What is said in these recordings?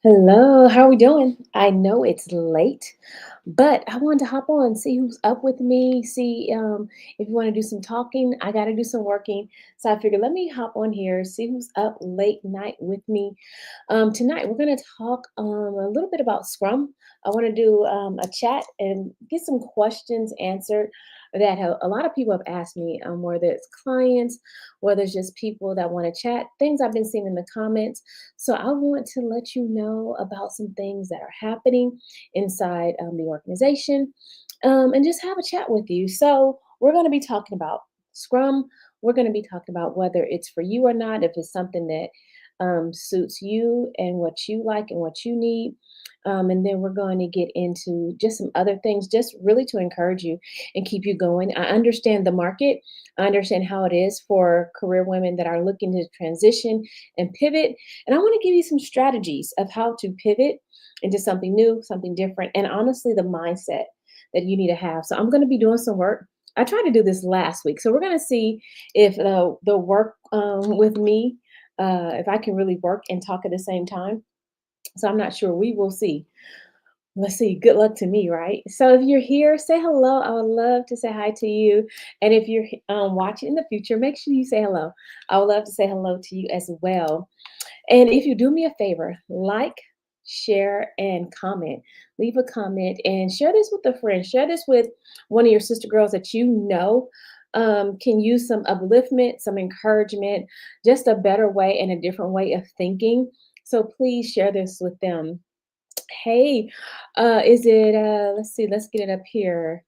Hello, how are we doing? I know it's late, but I wanted to hop on, see who's up with me, see if you want to do some talking. I got to do some working. So I figured let me hop on here, see who's up late night with me. Tonight, we're going to talk a little bit about Scrum. I want to do a chat and get some questions answered that a lot of people have asked me, whether it's clients, whether it's just people that want to chat, things I've been seeing in the comments. So I want to let you know about some things that are happening inside the organization and just have a chat with you. So we're going to be talking about Scrum. We're going to be talking about whether it's for you or not, if it's something that suits you and what you like and what you need. And then we're going to get into just some other things, just really to encourage you and keep you going. I understand the market. I understand how it is for career women that are looking to transition and pivot. And I want to give you some strategies of how to pivot into something new, something different, and honestly, the mindset that you need to have. So I'm going to be doing some work. I tried to do this last week. So we're going to see if the work with me, if I can really work and talk at the same time. So I'm not sure. We will see. Let's see. Good luck to me, right? So if you're here, say hello. I would love to say hi to you. And if you're watching in the future, make sure you say hello. I would love to say hello to you as well. And if you do me a favor, like, share, and comment. Leave a comment and share this with a friend. Share this with one of your sister girls that you know can use some upliftment, some encouragement, just a better way and a different way of thinking. So please share this with them. Hey, is it? Let's see. Let's get it up here.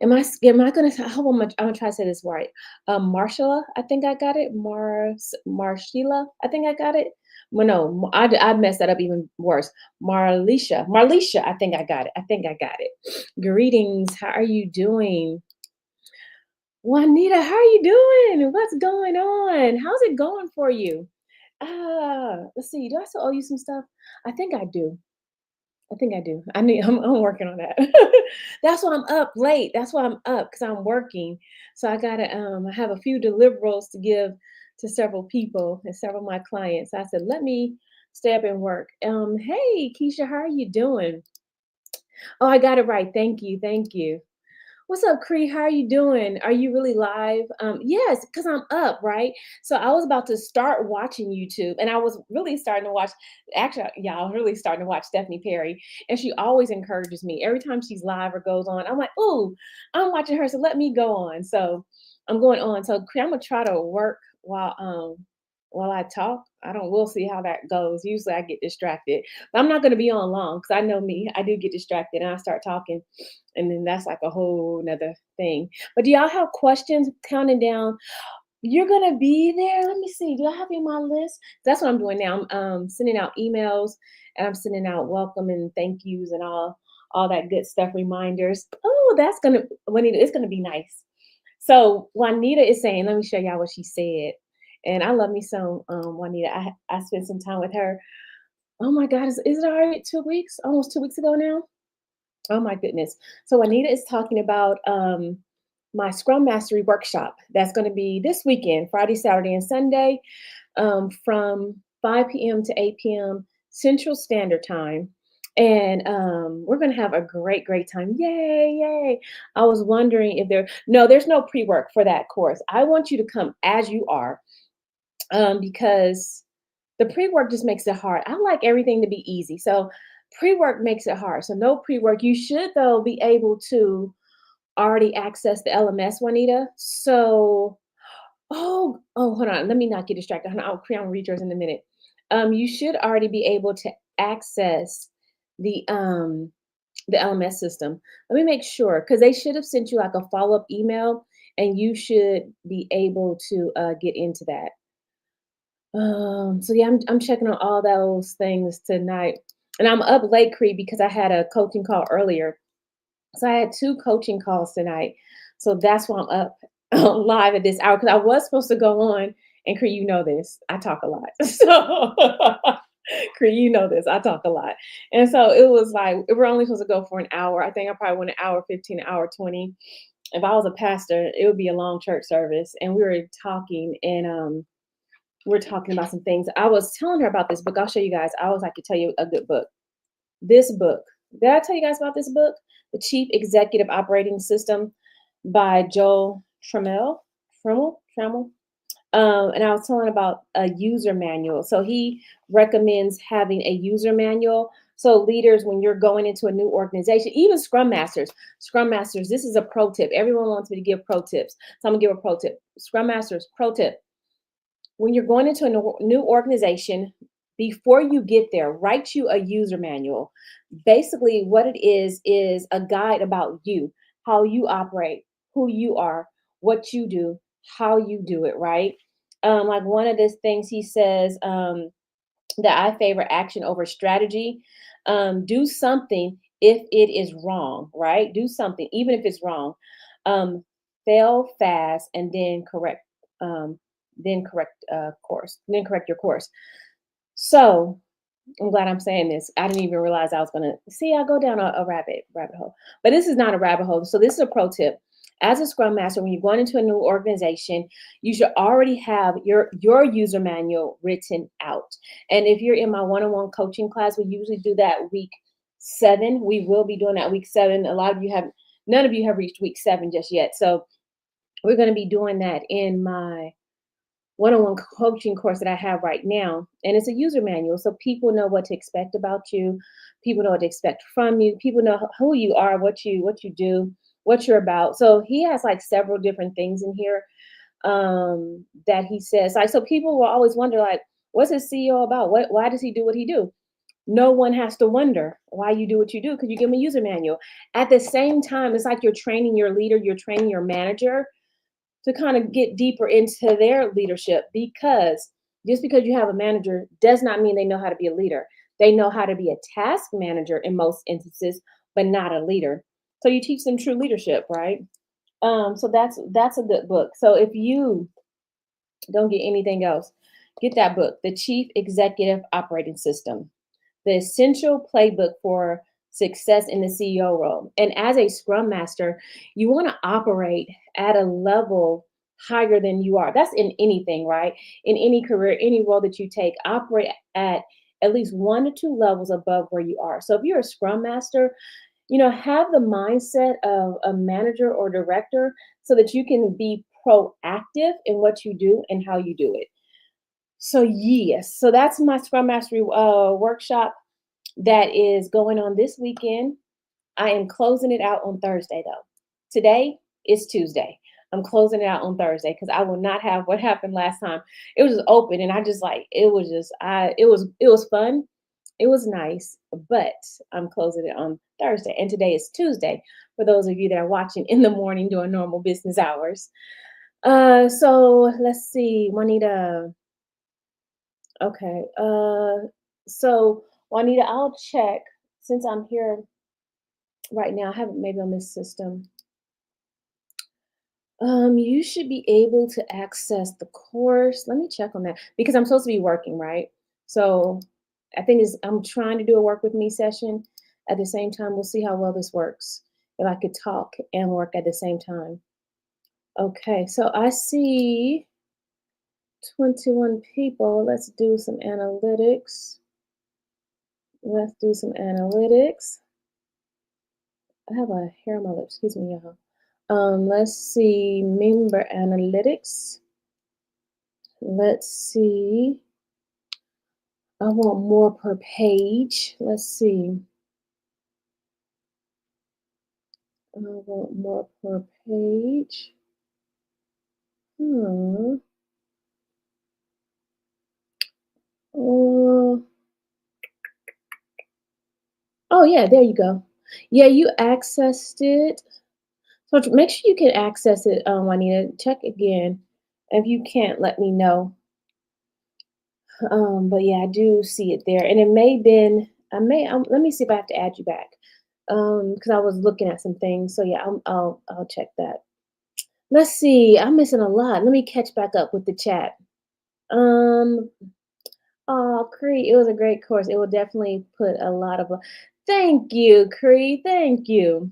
Am I gonna I hope I'm gonna try to say this right. Marshalla, I think I got it. Marshila, I think I got it. Well, no, I messed that up even worse. Marlisha, I think I got it. I think I got it. Greetings. How are you doing? Juanita, how are you doing? What's going on? How's it going for you? Let's see. Do I still owe you some stuff? I think I do. I think I do. I'm working on that. That's why I'm up late. That's why I'm up because I'm working. So I gotta I have a few deliverables to give to several people and several of my clients. I said, let me stay up and work. Hey Keisha, how are you doing? Oh, I got it right. Thank you. Thank you. What's up, Cree? How are you doing? Are you really live? Yes, because I'm up, right? So I was about to start watching YouTube, and I was really starting to watch. Actually, yeah, I was really starting to watch Stephanie Perry, and she always encourages me every time she's live or goes on. I'm like, oh, I'm watching her, so let me go on. So I'm going on. So Cree, I'm gonna try to work while I talk. I don't. We'll see how that goes. Usually, I get distracted, but I'm not gonna be on long because I know me. I do get distracted, and I start talking and then that's like a whole nother thing. But do y'all have questions counting down? You're gonna be there. Let me see. Do I have you on my list? That's what I'm doing now. I'm sending out emails and I'm sending out welcome and thank yous and all that good stuff, reminders. Oh, that's gonna Juanita, it's gonna be nice. So Juanita is saying, let me show y'all what she said. And I love me some Juanita. I spent some time with her. Oh my God, is it already 2 weeks? Almost 2 weeks ago now? Oh my goodness. So Anita is talking about my Scrum Mastery workshop. That's going to be this weekend, Friday, Saturday, and Sunday, from 5 p.m. to 8 p.m. Central Standard Time. And we're going to have a great, great time. Yay, yay. I was wondering if there's no pre work for that course. I want you to come as you are because the pre-work just makes it hard. I like everything to be easy. So pre-work makes it hard. So no pre-work. You should though be able to already access the LMS, Juanita. So hold on. Let me not get distracted. Hold on, I'll read yours in a minute. You should already be able to access the um the LMS system. Let me make sure because they should have sent you like a follow-up email and you should be able to get into that. So yeah, I'm checking on all those things tonight. And I'm up late, Cree, because I had a coaching call earlier. So I had two coaching calls tonight. So that's why I'm up live at this hour. Because I was supposed to go on, and Cree, you know this. I talk a lot. So Cree, you know this. I talk a lot. And so it was like we were only supposed to go for an hour. I think I probably went an hour 15, an hour 20. If I was a pastor, it would be a long church service. And we were talking and we're talking about some things. I was telling her about this book. I'll show you guys. I always like to tell you a good book. This book. Did I tell you guys about this book? The Chief Executive Operating System by Joel Trammell. Trammell. And I was telling about a user manual. So he recommends having a user manual. So leaders, when you're going into a new organization, even Scrum Masters, this is a pro tip. Everyone wants me to give pro tips. So I'm gonna give a pro tip. Scrum Masters, pro tip. When you're going into a new organization, before you get there, write you a user manual. Basically, what it is a guide about you, how you operate, who you are, what you do, how you do it, right? Like one of the things he says that I favor action over strategy. Do something if it is wrong, right? Do something, even if it's wrong. Um, Fail fast and um, then correct course, then correct your course. So I'm glad I'm saying this. I didn't even realize I was gonna see. I go down a rabbit hole, but this is not a rabbit hole. So this is a pro tip. As a Scrum Master, when you're going into a new organization, you should already have your user manual written out. And if you're in my one-on-one coaching class, we usually do that week 7. We will be doing that week 7. A lot of you have, none of you have reached week 7 just yet. So we're going to be doing that in my one-on-one coaching course that I have right now. And it's a user manual. So people know what to expect about you. People know what to expect from you. People know who you are, what you do, what you're about. So he has like several different things in here that he says. Like, so people will always wonder, like, what's his CEO about? Why does he do what he do? No one has to wonder why you do what you do because you give them a user manual. At the same time, it's like you're training your leader, you're training your manager to kind of get deeper into their leadership, because just because you have a manager does not mean they know how to be a leader. They know how to be a task manager in most instances, but not a leader. So you teach them true leadership, right? So that's a good book. So if you don't get anything else, get that book, The Chief Executive Operating System, the essential playbook for success in the CEO role. And as a Scrum Master, you want to operate at a level higher than you are. That's in anything, right? In any career, any role that you take, operate at least 1 to 2 levels above where you are. So if you're a Scrum Master, have the mindset of a manager or director so that you can be proactive in what you do and how you do it. So yes, so that's my Scrum Mastery workshop that is going on this weekend. I am closing it out on Thursday though. Today is Tuesday. I'm closing it out on Thursday because I will not have what happened last time. It was just open and I just like it was fun. It was nice, but I'm closing it on Thursday. And today is Tuesday for those of you that are watching in the morning during normal business hours. So let's see, Juanita. Okay. So Juanita, I'll check since I'm here right now. I have it maybe on this system. You should be able to access the course. Let me check on that because I'm supposed to be working, right? So I think I'm trying to do a work with me session at the same time. We'll see how well this works. If I could talk and work at the same time. Okay, so I see 21 people. Let's do some analytics. Let's do some analytics. I have a hair on my lips. Excuse me, y'all. Let's see member analytics. Let's see. I want more per page. Let's see. I want more per page. Hmm. Oh, oh yeah, there you go. Yeah, you accessed it. So make sure you can access it, Juanita. Check again. If you can't, let me know. But yeah, I do see it there, and it may been. Let me see if I have to add you back. Because I was looking at some things. So yeah, I'll check that. Let's see. I'm missing a lot. Let me catch back up with the chat. Um. Oh, Cree, it was a great course. It will definitely put a lot of. Thank you, Cree. Thank you.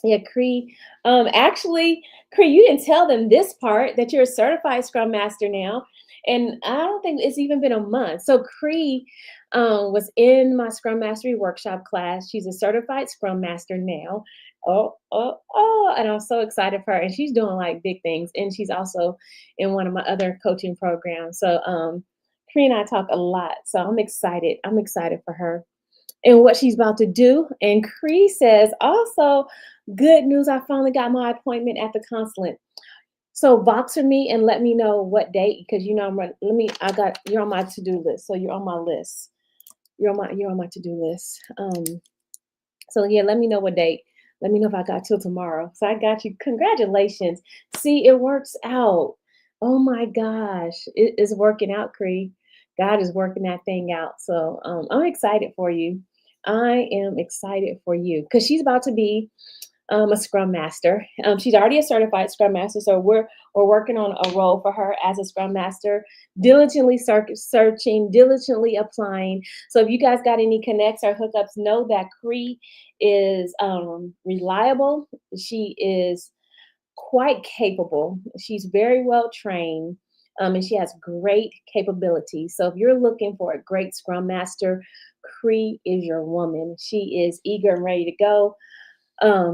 Yeah, Cree. Actually, Cree, you didn't tell them this part that you're a certified Scrum Master now. And I don't think it's even been a month. So Cree was in my Scrum Mastery workshop class. She's a certified Scrum Master now. Oh, and I'm so excited for her. And she's doing like big things. And she's also in one of my other coaching programs. So Cree and I talk a lot. So I'm excited. I'm excited for her and what she's about to do. And Cree says also, good news, I finally got my appointment at the consulate. So Voxer me and let me know what date, because you know I'm run, let me I got you're on my to-do list. So you're on my list. You're on my to-do list. So yeah, let me know what date. Let me know if I got till tomorrow. So I got you. Congratulations. See, it works out. Oh my gosh. It is working out, Cree. God is working that thing out. So I'm excited for you. I am excited for you because she's about to be a Scrum Master. She's already a certified Scrum Master, so we're working on a role for her as a Scrum Master, diligently searching, diligently applying. So if you guys got any connects or hookups, know that Cree is reliable. She is quite capable. She's very well trained. And she has great capabilities. So if you're looking for a great Scrum Master, Cree is your woman. She is eager and ready to go.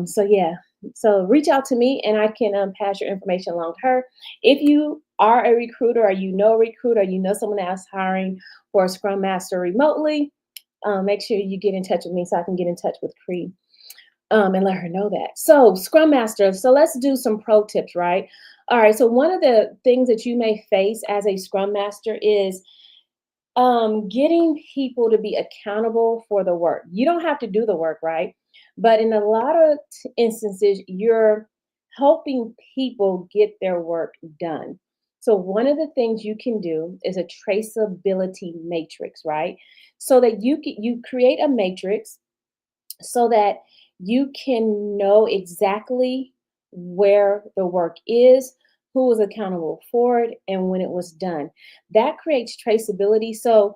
So yeah, so reach out to me and I can pass your information along to her. If you are a recruiter or you know a recruiter, or you know someone that's hiring for a Scrum Master remotely, make sure you get in touch with me so I can get in touch with Cree and let her know that. So Scrum Master, so let's do some pro tips, right? All right, so one of the things that you may face as a Scrum Master is getting people to be accountable for the work. You don't have to do the work, right? But in a lot of instances, you're helping people get their work done. So one of the things you can do is a traceability matrix, right? So that you create a matrix so that you can know exactly where the work is, who was accountable for it, and when it was done. That creates traceability. So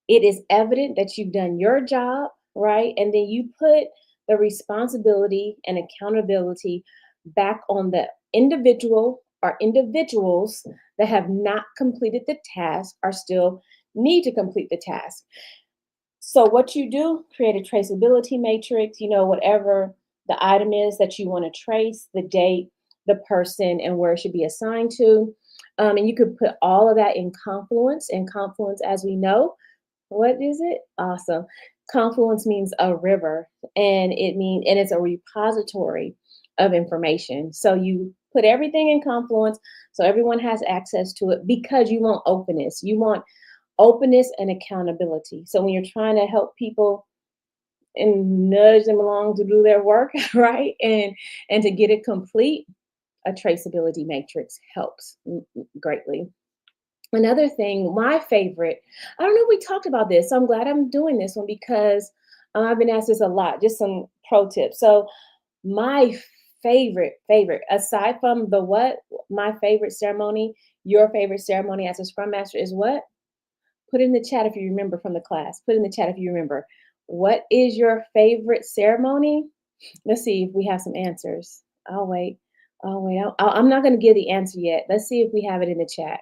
it is evident that you've done your job, right? And then you put the responsibility and accountability back on the individual or individuals that have not completed the task or still need to complete the task. So what you do, create a traceability matrix, whatever the item is that you want to trace, the date, the person, and where it should be assigned to. And you could put all of that in Confluence. And Confluence, as we know, what is it? Awesome. Confluence means a river, and it's a repository of information. So you put everything in Confluence so everyone has access to it because you want openness. You want openness and accountability. So when you're trying to help people and nudge them along to do their work, right? And to get it complete, a traceability matrix helps greatly. Another thing, my favorite, I don't know if we talked about this, so I'm glad I'm doing this one because I've been asked this a lot, just some pro tips. So my favorite, aside from the what, my favorite ceremony, your favorite ceremony as a Scrum Master is what? Put in the chat if you remember from the class. Put in the chat if you remember. What is your favorite ceremony? Let's see if we have some answers. I'll wait. I'll wait. I'm not going to give the answer yet. Let's see if we have it in the chat.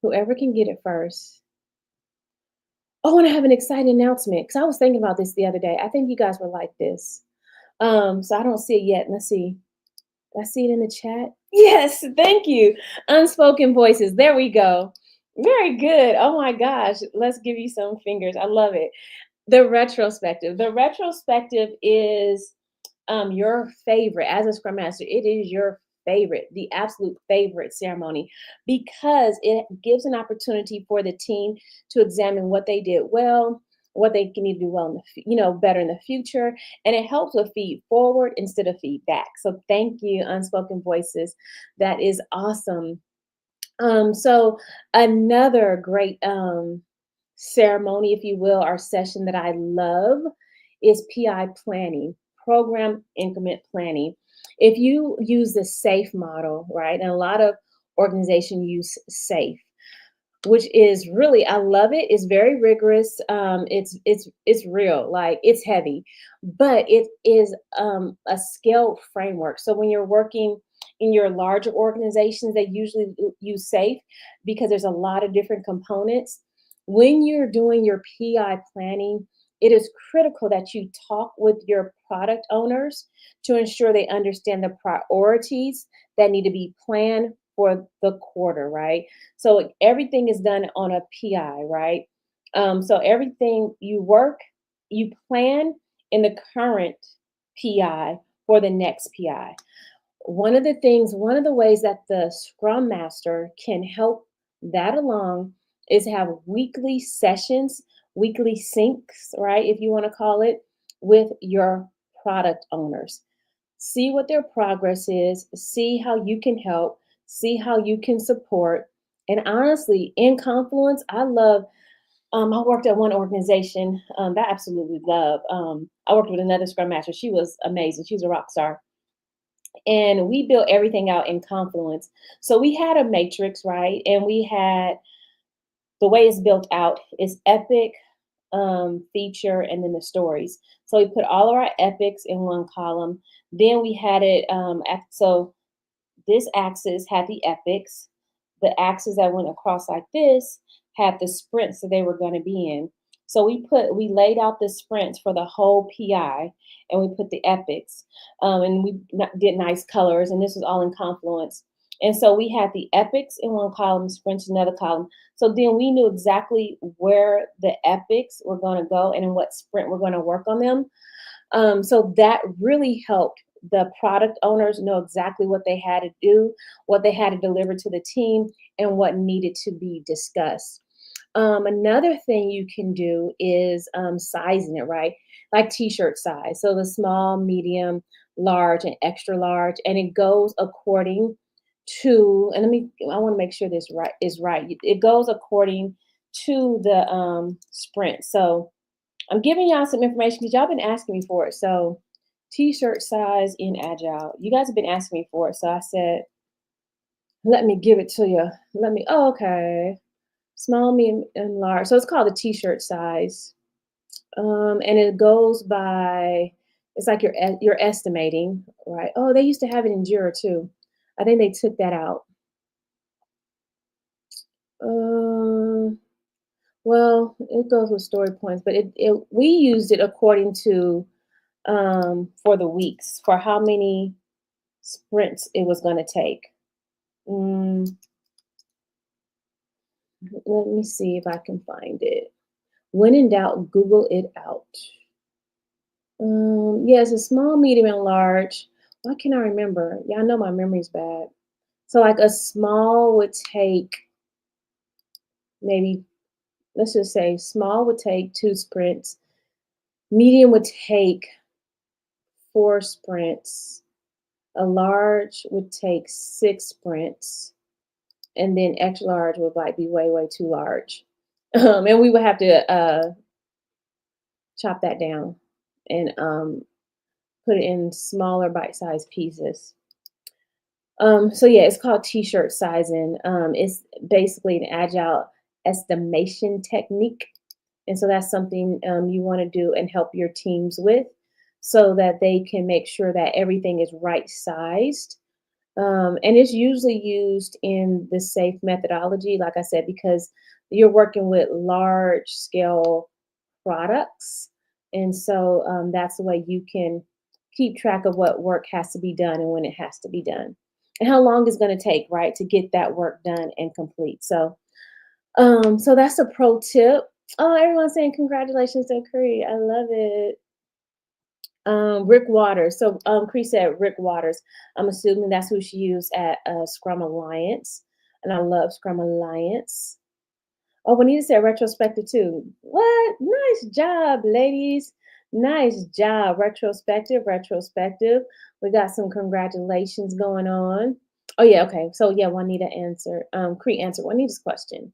Whoever can get it first. Oh, and I have an exciting announcement because I was thinking about this the other day. I think you guys were like this. So I don't see it yet. Let's see. I see it in the chat. Yes, thank you. Unspoken voices. There we go. Very good. Oh my gosh. Let's give you some fingers. I love it. The retrospective. The retrospective is your favorite as a Scrum Master. It is your favorite, the absolute favorite ceremony, because it gives an opportunity for the team to examine what they did well, what they can need to do well in better in the future, and it helps with feed forward instead of feedback. So thank you, Unspoken Voices. That is awesome. So another great ceremony, if you will, or session that I love is PI planning, program increment planning. If you use the SAFE model, right, and a lot of organizations use SAFE, which is really, I love it. It's very rigorous. It's real, like it's heavy, but it is a scaled framework. So when you're working in your larger organizations, they usually use SAFe because there's a lot of different components. When you're doing your PI planning, it is critical that you talk with your product owners to ensure they understand the priorities that need to be planned for the quarter, right? So everything is done on a PI, right? So everything you plan in the current PI for the next PI. One of the ways that the Scrum Master can help that along is have weekly sessions, weekly syncs, right? If you want to call it, with your product owners. See what their progress is, see how you can help, see how you can support. And honestly, in Confluence, I worked at one organization that I absolutely love. I worked with another Scrum Master. She was amazing. She was a rock star, and we built everything out in Confluence. So we had a matrix, right? And we had the way it's built out is epic, feature, and then the stories. So we put all of our epics in one column. Then we had it, so this axis had the epics. The axis that went across like this had the sprints that they were going to be in. So we laid out the sprints for the whole PI, and we put the epics, and we did nice colors, and this was all in Confluence. And so we had the epics in one column, sprints in another column. So then we knew exactly where the epics were going to go and in what sprint we're going to work on them. So that really helped the product owners know exactly what they had to do, what they had to deliver to the team, and what needed to be discussed. Another thing you can do is sizing it, right? Like t-shirt size. So the small, medium, large, and extra large, and it goes according to, and I want to make sure this is right. It goes according to the sprint. So I'm giving y'all some information because y'all been asking me for it. So t-shirt size in Agile. You guys have been asking me for it. So I said, let me give it to you. Okay. Small, medium, and large. So it's called the t-shirt size. And it goes by, it's like you're estimating, right? Oh, they used to have it in Jira too. I think they took that out. Uh, well, it goes with story points, but we used it according to for the weeks, for how many sprints it was going to take. Let me see if I can find it. When in doubt, Google it out. Yeah, it's a small, medium, and large. Why can't I remember? Yeah, I know my memory's bad. So like a small would take maybe, let's just say small would take 2 sprints. Medium would take 4 sprints. A large would take 6 sprints. And then extra large would like be way, way too large. And we would have to chop that down and put it in smaller bite-sized pieces. So yeah, it's called t-shirt sizing. It's basically an agile estimation technique. And so that's something you want to do and help your teams with so that they can make sure that everything is right sized. And it's usually used in the SAFe methodology, like I said, because you're working with large scale products. And so that's the way you can keep track of what work has to be done and when it has to be done and how long it's going to take, right, to get that work done and complete. So that's a pro tip. Oh, everyone's saying congratulations to Cree. I love it. Rick Waters. So Cree said Rick Waters. I'm assuming that's who she used at Scrum Alliance. And I love Scrum Alliance. Oh, Juanita said retrospective too. What? Nice job, ladies. Nice job. Retrospective, retrospective. We got some congratulations going on. Oh yeah, okay. So yeah, Juanita answered, Cree answered Juanita's question.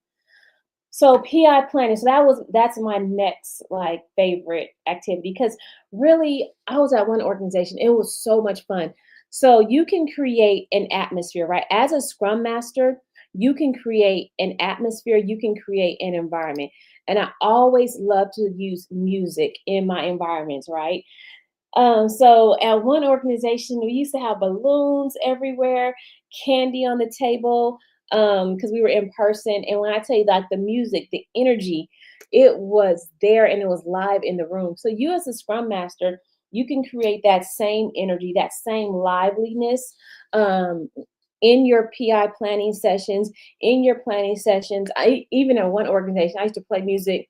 So PI planning. So that's my next like favorite activity because really I was at one organization. It was so much fun. So you can create an atmosphere, right? As a Scrum Master, you can create an atmosphere, you can create an environment. And I always love to use music in my environments, right? So at one organization, we used to have balloons everywhere, candy on the table, because we were in person. And when I tell you, like, the music, the energy, it was there and it was live in the room. So you as a Scrum Master, you can create that same energy, that same liveliness, um, in your PI planning sessions, in your planning sessions. I even in one organization, I used to play music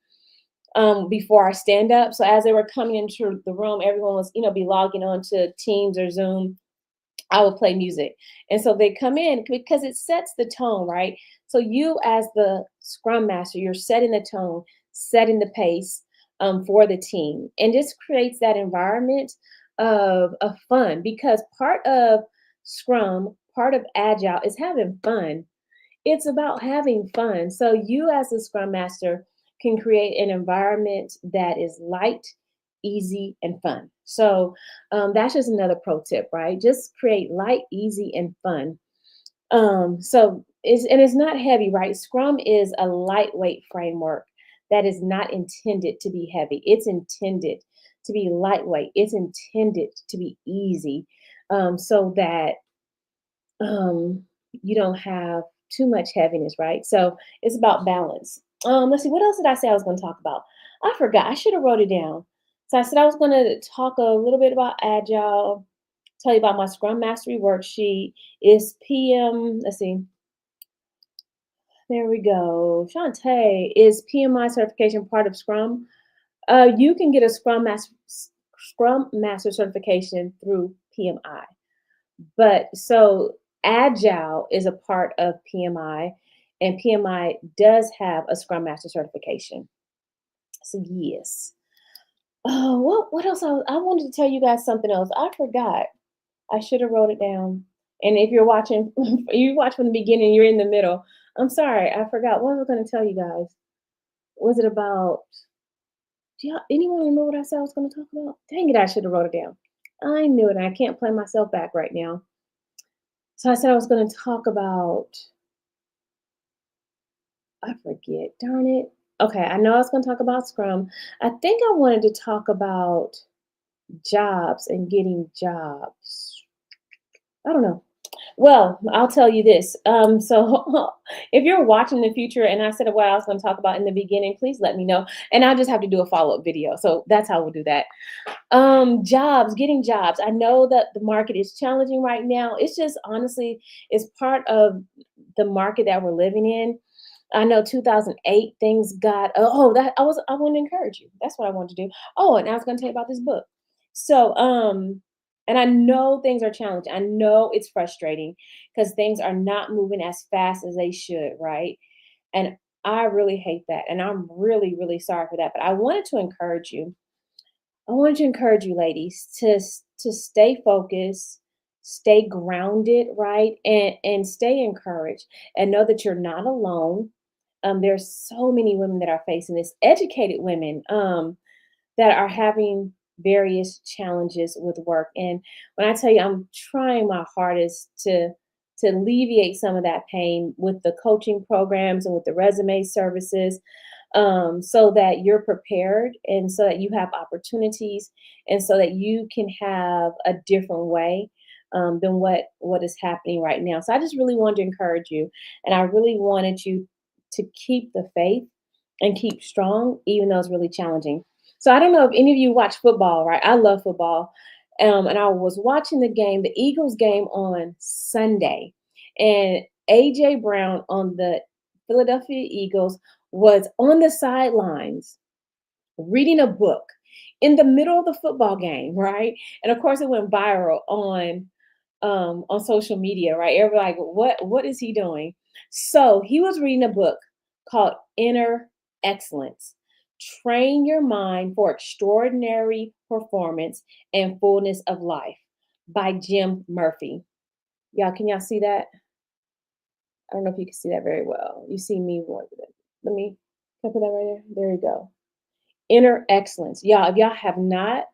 before our stand up. So as they were coming into the room, everyone was, be logging on to Teams or Zoom. I would play music. And so they come in because it sets the tone, right? So you as the Scrum Master, you're setting the tone, setting the pace for the team. And this creates that environment of fun, because part of Scrum, part of Agile is having fun. It's about having fun. So you as a Scrum Master can create an environment that is light, easy, and fun. So that's just another pro tip, right? Just create light, easy, and fun. It's not heavy, right? Scrum is a lightweight framework that is not intended to be heavy. It's intended to be lightweight. It's intended to be easy, so that you don't have too much heaviness, right? So it's about balance. Let's see, what else did I say I was going to talk about? I forgot. I should have wrote it down. So I said I was going to talk a little bit about Agile, tell you about my Scrum Mastery worksheet. Is PM, let's see, there we go. Shantae, is PMI certification part of Scrum? You can get a Scrum Master certification through PMI. But so Agile is a part of PMI, and PMI does have a Scrum Master certification. So yes. Oh, what else? I wanted to tell you guys something else. I forgot. I should have wrote it down. And if you're watching, you watch from the beginning, you're in the middle. I'm sorry, I forgot. What was I going to tell you guys? Was it about? Anyone remember what I said I was going to talk about? Dang it, I should have wrote it down. I knew it. And I can't play myself back right now. So I said I was going to talk about. I forget. Darn it. Okay, I know I was going to talk about Scrum. I think I wanted to talk about jobs and getting jobs. I don't know. Well, I'll tell you this. So if you're watching the future and I said what I was going to talk about in the beginning, please let me know. And I'll just have to do a follow-up video. So that's how we'll do that. Jobs, getting jobs. I know that the market is challenging right now. It's just honestly, it's part of the market that we're living in. I know 2008 things got that I want to encourage you. That's what I wanted to do. Oh, and I was going to tell you about this book. So and I know things are challenging. I know it's frustrating because things are not moving as fast as they should, right? And I really hate that, and I'm really really sorry for that. But I wanted to encourage you. I wanted to encourage you, ladies, to stay focused, stay grounded, right, and stay encouraged, and know that you're not alone. There's so many women that are facing this, educated women that are having various challenges with work. And when I tell you, I'm trying my hardest to alleviate some of that pain with the coaching programs and with the resume services, so that you're prepared and so that you have opportunities and so that you can have a different way than what is happening right now. So I just really wanted to encourage you, and I really wanted you to keep the faith and keep strong, even though it's really challenging. So I don't know if any of you watch football, right? I love football. And I was watching the game, the Eagles game on Sunday, and AJ Brown on the Philadelphia Eagles was on the sidelines reading a book in the middle of the football game, right? And of course, it went viral on social media, right? Everybody like, what is he doing? So he was reading a book called Inner Excellence. Train your mind for extraordinary performance and fullness of life by Jim Murphy. Y'all, can y'all see that? I don't know if you can see that very well. You see me more than it. Can I put that right there? There you go. Inner Excellence. Y'all, if y'all have not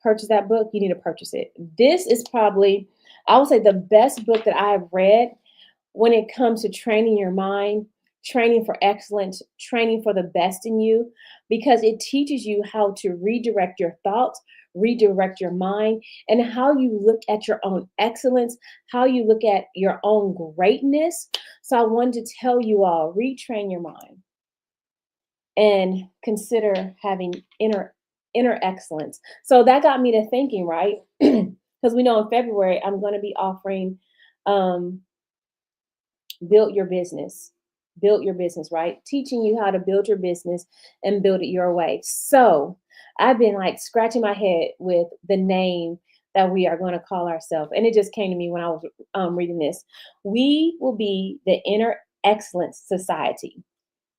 purchased that book, you need to purchase it. This is probably, I would say, the best book that I have read when it comes to training your mind training for excellence, training for the best in you, because it teaches you how to redirect your thoughts, redirect your mind, and how you look at your own excellence, how you look at your own greatness. So I wanted to tell you all, retrain your mind and consider having inner excellence. So that got me to thinking, right? Because we know in February I'm going to be offering um, build your business. Build your business, right? Teaching you how to build your business and build it your way. So I've been like scratching my head with the name that we are going to call ourselves. And it just came to me when I was reading this. We will be the Inner Excellence Society.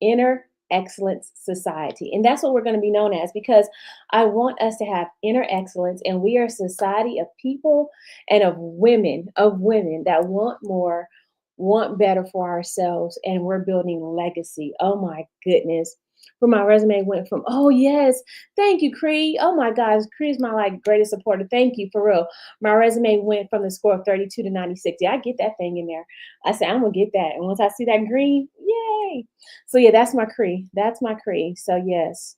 Inner Excellence Society. And that's what we're going to be known as, because I want us to have inner excellence, and we are a society of people and of women that want more, want better for ourselves, and we're building legacy. Oh my goodness. Where my resume went from, oh yes, thank you, Cree. Oh my gosh, Cree is my like greatest supporter. Thank you for real. My resume went from the score of 32 to 96. Yeah, I get that thing in there. I said, I'm gonna get that. And once I see that green, yay. So yeah, that's my Cree. That's my Cree. So yes.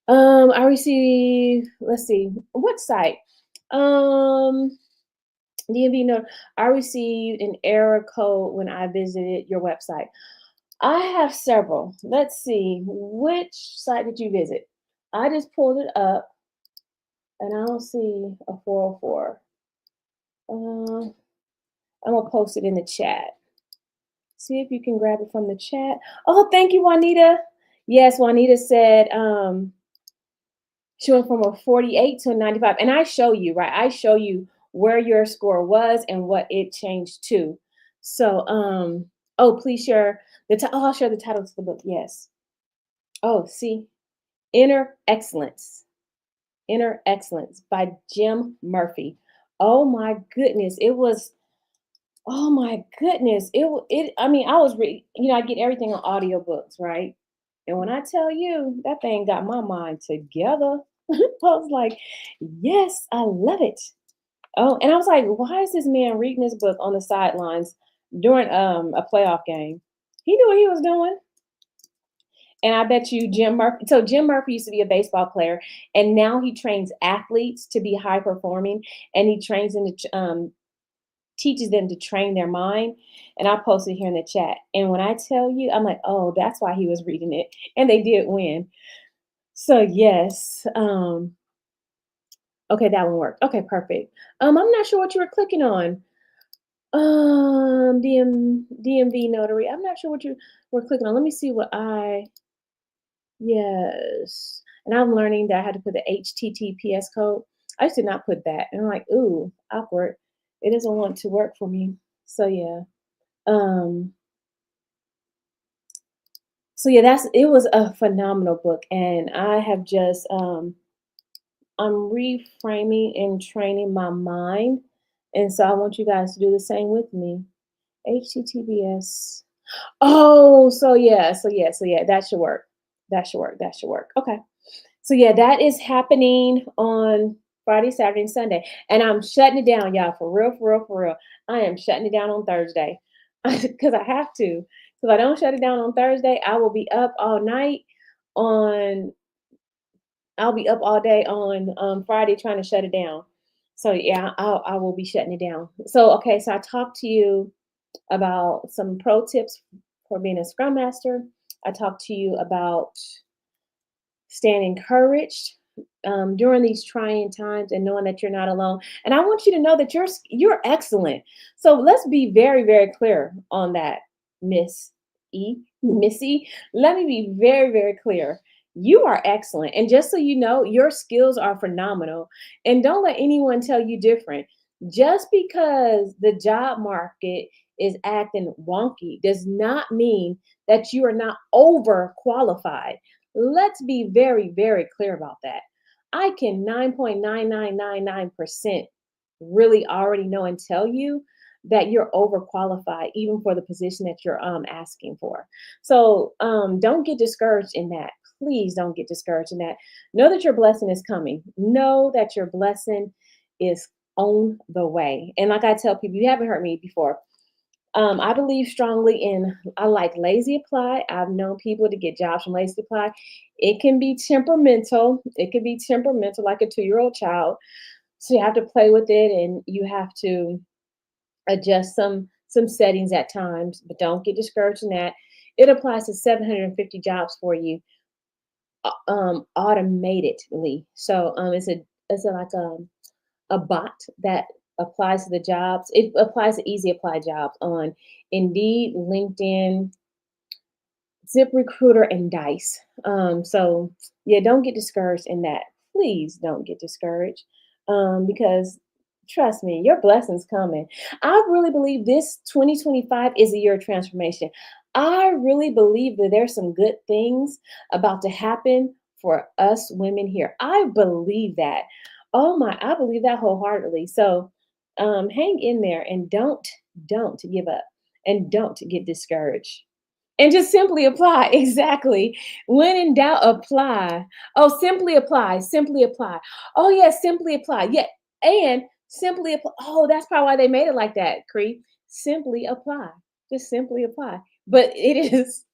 I received, let's see, what site? Um DMV note, I received an error code when I visited your website. I have several. Let's see, which site did you visit? I just pulled it up and I don't see a 404. I'm gonna post it in the chat. See if you can grab it from the chat. Oh, thank you, Juanita. Yes, Juanita said she went from a 48 to a 95. And I show you, right? I show you where your score was and what it changed to. So, oh, please share oh, I'll share the title to the book. Yes. Oh, see, Inner Excellence. Inner Excellence by Jim Murphy. Oh my goodness. It was, oh my goodness. I mean, I was I get everything on audiobooks, right? And when I tell you that thing got my mind together, I was like, yes, I love it. Oh, and I was like, why is this man reading this book on the sidelines during a playoff game? He knew what he was doing. And I bet you Jim Murphy. So Jim Murphy used to be a baseball player, and now he trains athletes to be high performing, and he trains them to teaches them to train their mind. And I posted here in the chat. And when I tell you, I'm like, oh, that's why he was reading it, and they did win. So yes, okay, that one worked. Okay, perfect. I'm not sure what you were clicking on. DMV notary. I'm not sure what you were clicking on. Let me see what I. Yes. And I'm learning that I had to put the HTTPS code. I used to not put that. And I'm like, ooh, awkward. It doesn't want to work for me. So yeah. Um, so yeah, it was a phenomenal book. And I have just I'm reframing and training my mind. And so I want you guys to do the same with me. HTTPS. Oh, so yeah, that should work. That should work. That should work. Okay. So yeah, that is happening on Friday, Saturday, and Sunday. And I'm shutting it down, y'all, for real, for real, for real. I am shutting it down on Thursday because I have to. So if I don't shut it down on Thursday, I will be up all night on, I'll be up all day on Friday trying to shut it down. So yeah, I will be shutting it down. So, okay, so I talked to you about some pro tips for being a Scrum Master. I talked to you about staying encouraged during these trying times and knowing that you're not alone. And I want you to know that you're excellent. So let's be very, very clear on that, Miss Missy. Let me be very, very clear. You are excellent. And just so you know, your skills are phenomenal. And don't let anyone tell you different. Just because the job market is acting wonky does not mean that you are not overqualified. Let's be very, very clear about that. I can 9.9999% really already know and tell you that you're overqualified even for the position that you're asking for. So don't get discouraged in that. Please don't get discouraged in that. Know that your blessing is coming. Know that your blessing is on the way. And like I tell people, you haven't heard me before. I believe strongly in, I like lazy apply. I've known people to get jobs from lazy apply. It can be temperamental. It can be temperamental, like a 2-year-old child. So you have to play with it and you have to adjust some settings at times, but don't get discouraged in that. It applies to 750 jobs for you automatedly. So it's a like a bot that applies to the jobs. It applies to easy apply jobs on Indeed, LinkedIn, ZipRecruiter, and Dice. So yeah, don't get discouraged in that. Please don't get discouraged, because trust me, your blessings coming. I really believe this 2025 is a year of transformation. I really believe that there's some good things about to happen for us women here. I believe that. Oh my, I believe that wholeheartedly. So hang in there and don't give up and don't get discouraged. And just simply apply. Exactly. When in doubt, apply. Oh, simply apply. Simply apply. Oh, yeah, simply apply. Yeah. And simply apply. Oh, that's probably why they made it like that, Cree. Simply apply. Just simply apply. But it is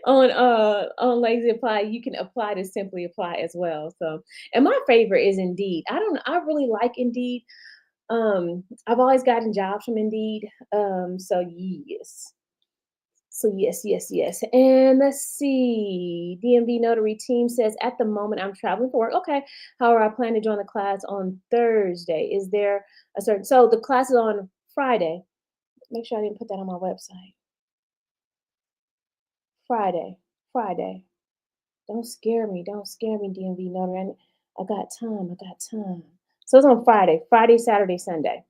on lazy apply, you can apply to simply apply as well. So, and my favorite is Indeed. I really like Indeed. I've always gotten jobs from Indeed. So yes. So yes, yes, yes. And let's see. DMV Notary Team says, at the moment I'm traveling for work. Okay. However, I plan to join the class on Thursday. Is there a certain, so the class is on Friday. Make sure I didn't put that on my website. Friday. Friday. Don't scare me. Don't scare me, DMV Notary. I got time. I got time. So it's on Friday. Friday, Saturday, Sunday.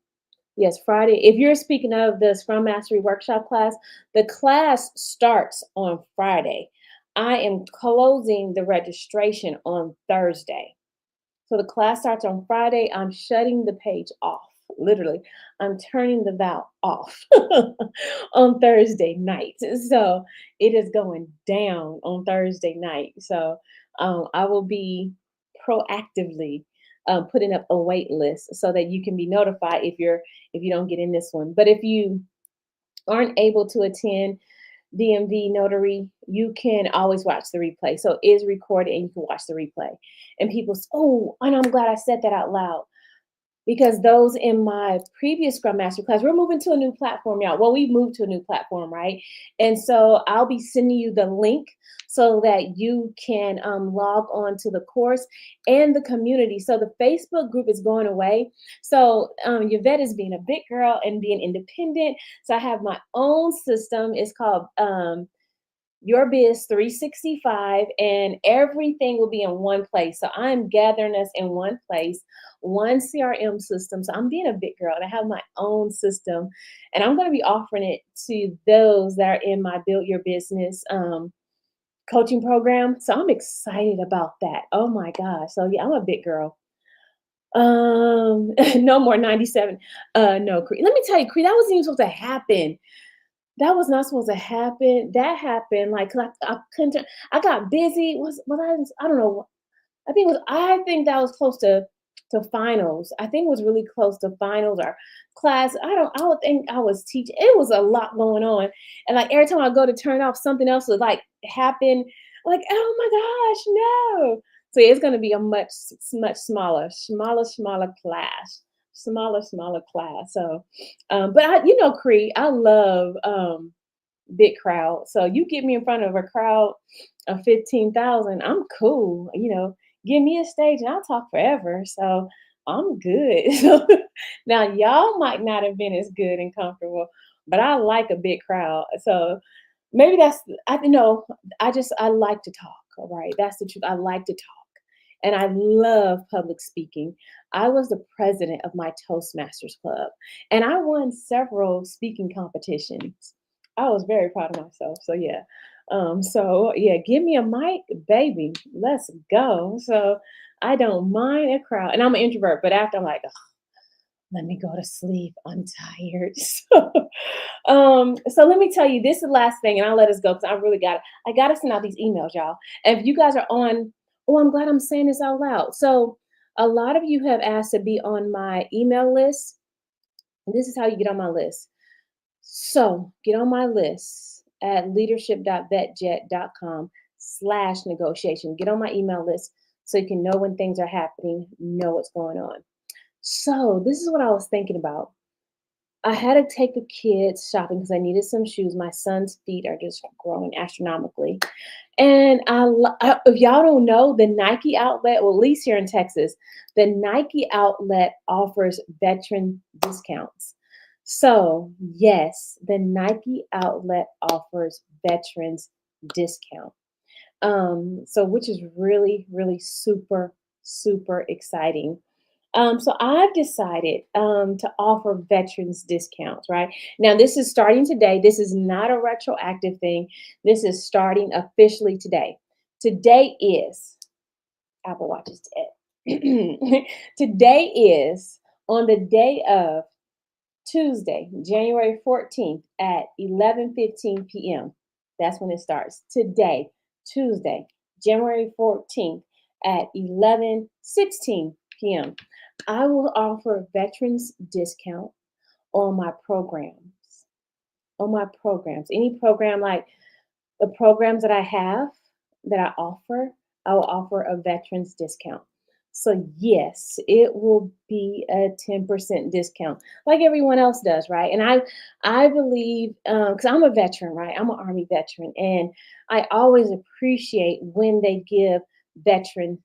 Yes, Friday. If you're speaking of the Scrum Mastery workshop class, the class starts on Friday. I am closing the registration on Thursday. So the class starts on Friday. I'm shutting the page off. Literally, I'm turning the valve off on Thursday night. So it is going down on Thursday night. So I will be proactively putting up a wait list so that you can be notified if you don't get in this one. But if you aren't able to attend DMV Notary, you can always watch the replay. So it is recorded and you can watch the replay. And people say, oh, and I'm glad I said that out loud because those in my previous Scrum Master class, we're moving to a new platform, y'all. Well, we moved to a new platform, right? And so I'll be sending you the link so that you can log on to the course and the community. So the Facebook group is going away. So Yvette is being a big girl and being independent. So I have my own system. It's called your Biz 365, and everything will be in one place. So I'm gathering us in one place, one CRM system. So I'm being a big girl and I have my own system, and I'm going to be offering it to those that are in my Build Your Business coaching program. So I'm excited about that. Oh my gosh. So yeah, I'm a big girl. No more 97. No, Cree. Let me tell you, Cree, that wasn't even supposed to happen. That was not supposed to happen. That happened like 'cause I couldn't. I got busy. Was I don't know. I think that was close to finals. I think it was really close to finals or class. I don't think I was teaching. It was a lot going on, and like every time I go to turn off, something else would like happen. Like oh my gosh, no. So it's going to be a much smaller class, smaller class. So, but Cree, I love big crowd. So you get me in front of a crowd of 15,000, I'm cool. Give me a stage and I'll talk forever. So I'm good. So now y'all might not have been as good and comfortable, but I like a big crowd. So maybe that's I like to talk. All right. That's the truth. I like to talk. And I love public speaking. I was the president of my Toastmasters club, and I won several speaking competitions. I was very proud of myself. So yeah. So yeah, give me a mic, baby. Let's go. So I don't mind a crowd. And I'm an introvert, but after I'm like, "Ugh, let me go to sleep. I'm tired." So let me tell you, this is the last thing, and I'll let us go because I gotta send out these emails, y'all. And if you guys are on, oh, I'm glad I'm saying this out loud. So a lot of you have asked to be on my email list. This is how you get on my list. So get on my list at leadership.vetjet.com/negotiation. Get on my email list so you can know when things are happening, know what's going on. So this is what I was thinking about. I had to take the kids shopping because I needed some shoes. My son's feet are just growing astronomically. And if y'all don't know, the Nike outlet, well, at least here in Texas, the Nike outlet offers veteran discounts. So, yes, the Nike outlet offers veterans discount. So which is really, really super, super exciting. So I've decided to offer veterans discounts, right? Now, this is starting today. This is not a retroactive thing. This is starting officially today. Today is Apple Watch is dead. Today is on the day of Tuesday, January 14th at 11:15 p.m. That's when it starts. Today, Tuesday, January 14th at 11:16 p.m. I will offer veterans discount on my programs. On my programs. Any program like the programs that I have that I will offer a veterans discount. So yes, it will be a 10% discount, like everyone else does, right? And I believe because I'm a veteran, right? I'm an Army veteran, and I always appreciate when they give veteran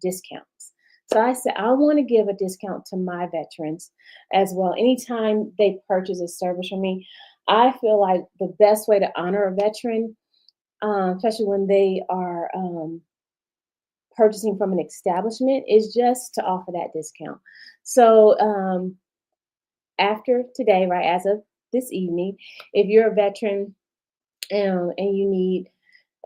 discounts. So I said I want to give a discount to my veterans as well. Anytime they purchase a service from me, I feel like the best way to honor a veteran, especially when they are purchasing from an establishment, is just to offer that discount. So after today, right, as of this evening, if you're a veteran and you need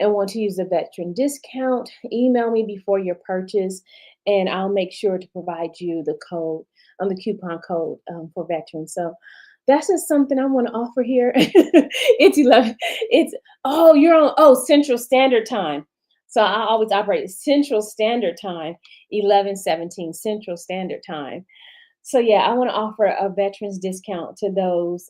and want to use the veteran discount, email me before your purchase, and I'll make sure to provide you the code, the coupon code for veterans. So that's just something I want to offer here. It's 11. It's you're on Central Standard Time. So I always operate Central Standard Time, 11:17 Central Standard Time. So yeah, I want to offer a veterans discount to those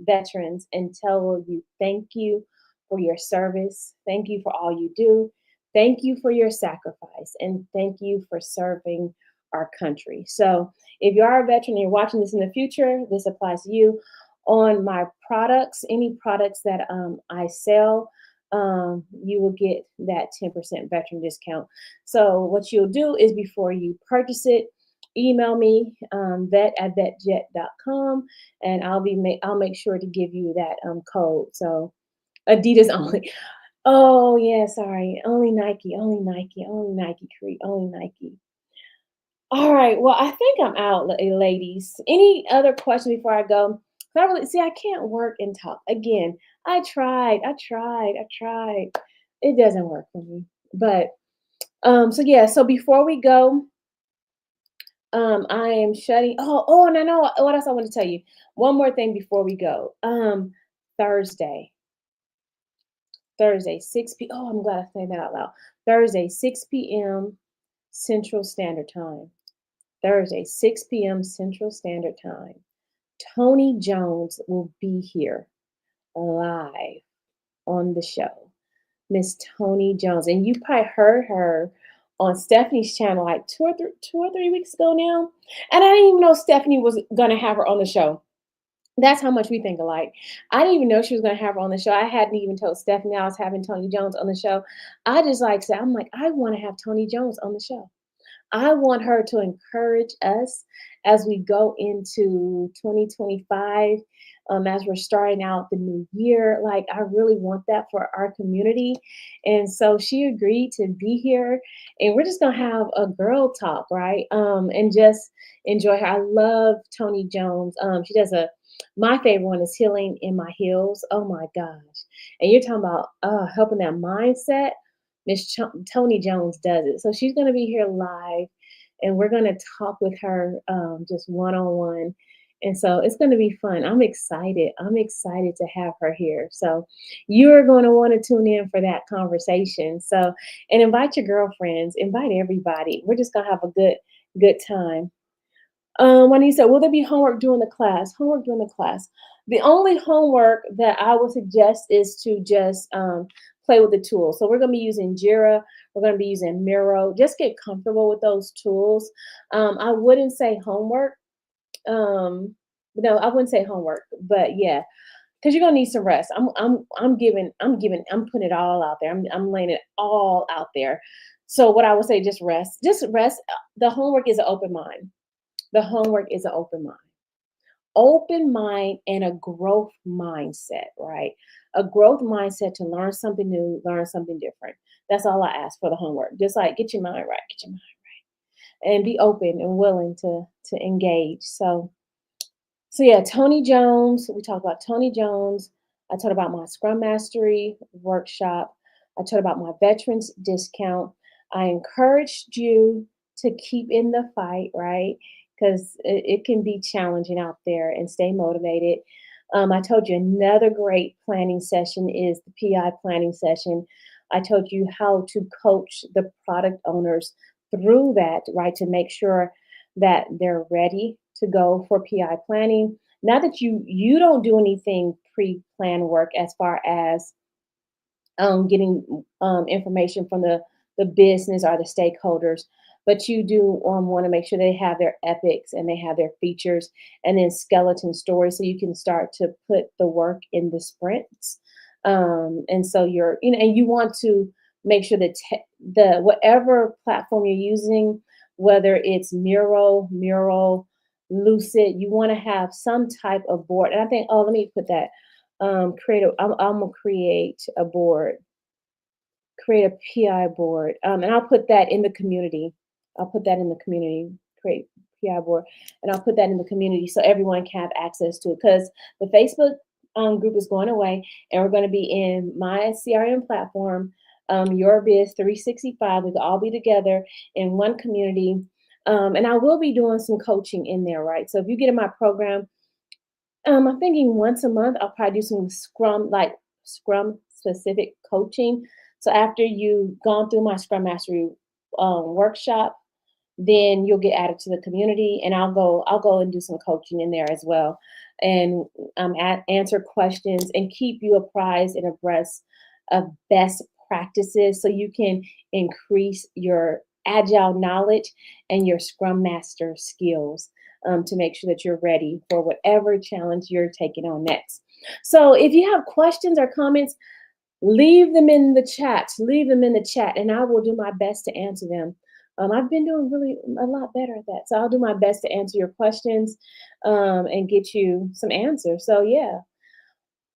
veterans and tell you thank you for your service. Thank you for all you do. Thank you for your sacrifice, and thank you for serving our country. So if you are a veteran and you're watching this in the future, this applies to you. On my products, any products that I sell, you will get that 10% veteran discount. So what you'll do is before you purchase it, email me vet@vetjet.com, and I'll make sure to give you that code. So Adidas only. Oh yeah, sorry. Only Nike, only Nike, only Nike, Cree, only Nike. All right. Well, I think I'm out, ladies. Any other questions before I go? 'Cause I really see I can't work and talk. Again, I tried. It doesn't work for me. But so yeah, so before we go, I am shutting. And I know what else I want to tell you. One more thing before we go. Thursday, Thursday, 6 p. Oh, I'm glad I said that out loud. Thursday, 6 p.m. Central Standard Time. Thursday, 6 p.m. Central Standard Time. Tony Jones will be here live on the show. Miss Tony Jones, and you probably heard her on Stephanie's channel like 2 or 3 weeks ago now. And I didn't even know Stephanie was gonna have her on the show. That's how much we think alike. I didn't even know she was gonna have her on the show. I hadn't even told Stephanie I was having Tony Jones on the show. I just like said, I'm like, I want to have Tony Jones on the show. I want her to encourage us as we go into 2025, as we're starting out the new year. Like, I really want that for our community. And so she agreed to be here, and we're just going to have a girl talk, right? And just enjoy her. I love Tony Jones. She does my favorite one is Healing in My Heels. Oh my gosh. And you're talking about helping that mindset. Tony Jones does it. So she's going to be here live, and we're going to talk with her just one on one. And so it's going to be fun. I'm excited. I'm excited to have her here. So you're going to want to tune in for that conversation. So, and invite your girlfriends, invite everybody. We're just going to have a good time. When he said, will there be homework during the class? Homework during the class. The only homework that I would suggest is to just play with the tools. So we're going to be using Jira. We're going to be using Miro. Just get comfortable with those tools. I wouldn't say homework. No, I wouldn't say homework, but yeah, because you're gonna need some rest. I'm putting it all out there. I'm laying it all out there. So what I would say, just rest. Just rest. The homework is an open mind. The homework is an open mind. Open mind and a growth mindset, right? A growth mindset to learn something new, learn something different. That's all I ask for the homework. Just like get your mind right, get your mind right, and be open and willing to engage. So yeah, Tony Jones. We talked about Tony Jones. I told about my Scrum Mastery workshop. I told about my veterans discount. I encouraged you to keep in the fight, right? Because it can be challenging out there and stay motivated. I told you another great planning session is the PI planning session. I told you how to coach the product owners through that, right, to make sure that they're ready to go for PI planning. Not that you don't do anything pre-plan work as far as getting information from the business or the stakeholders, but you do want to make sure they have their epics and they have their features and then skeleton stories so you can start to put the work in the sprints. And so and you want to make sure that the whatever platform you're using, whether it's Mural, Lucid, you want to have some type of board. And I think, oh, let me put that. I'm gonna create a board, create a PI board, and I'll put that in the community. I'll put that in the community. Create PI board, and I'll put that in the community so everyone can have access to it. Because the Facebook group is going away, and we're going to be in my CRM platform, Your Biz 365. We can all be together in one community, and I will be doing some coaching in there, right? So if you get in my program, I'm thinking once a month, I'll probably do some Scrum specific coaching. So after you've gone through my Scrum Mastery workshop, then you'll get added to the community, and I'll go and do some coaching in there as well, and answer questions and keep you apprised and abreast of best practices so you can increase your agile knowledge and your Scrum Master skills, to make sure that you're ready for whatever challenge you're taking on next. So if you have questions or comments, leave them in the chat. Leave them in the chat, and I will do my best to answer them. I've been doing really a lot better at that. So I'll do my best to answer your questions, and get you some answers. So yeah.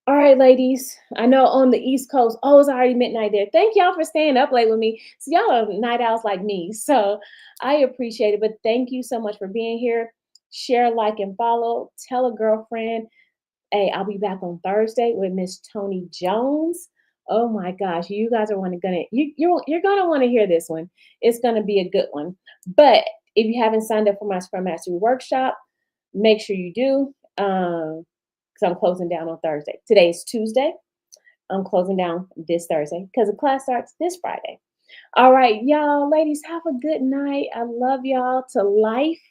All right, ladies. I know on the East Coast, oh, it's already midnight there. Thank y'all for staying up late with me. So y'all are night owls like me. So I appreciate it. But thank you so much for being here. Share, like, and follow. Tell a girlfriend. Hey, I'll be back on Thursday with Miss Tony Jones. Oh my gosh, you guys are you're gonna want to hear this one. It's gonna be a good one. But if you haven't signed up for my Scrum Mastery workshop, make sure you do. Because I'm closing down on Thursday. Today is Tuesday. I'm closing down this Thursday because the class starts this Friday. All right, y'all, ladies, have a good night. I love y'all to life.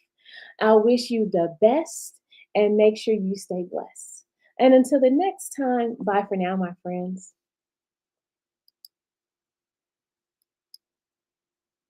I wish you the best and make sure you stay blessed. And until the next time, bye for now, my friends.